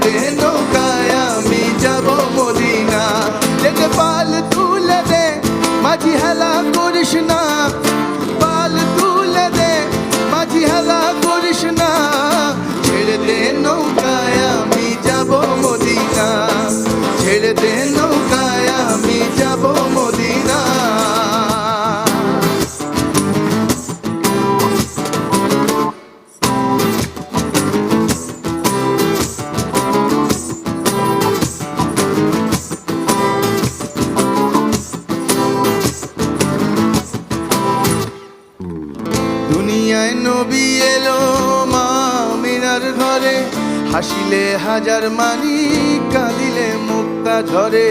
দে নৌকায় আমি যাব মদিনা। যেতে পাল তুলে দে মাঝি হেলা করিস না, পাল তুলে দে মাঝি হেলা করিস না। ছেড়ে দে নৌকায় আমি যাব মদিনা, ছেড়ে দে নৌকায় আমি যাব মদিনা। দুনিয়ায় নবী এলো মা আমিনার ঘরে, হাসিলে হাজার মানি কাঁদিলে মুক্তা ঝরে।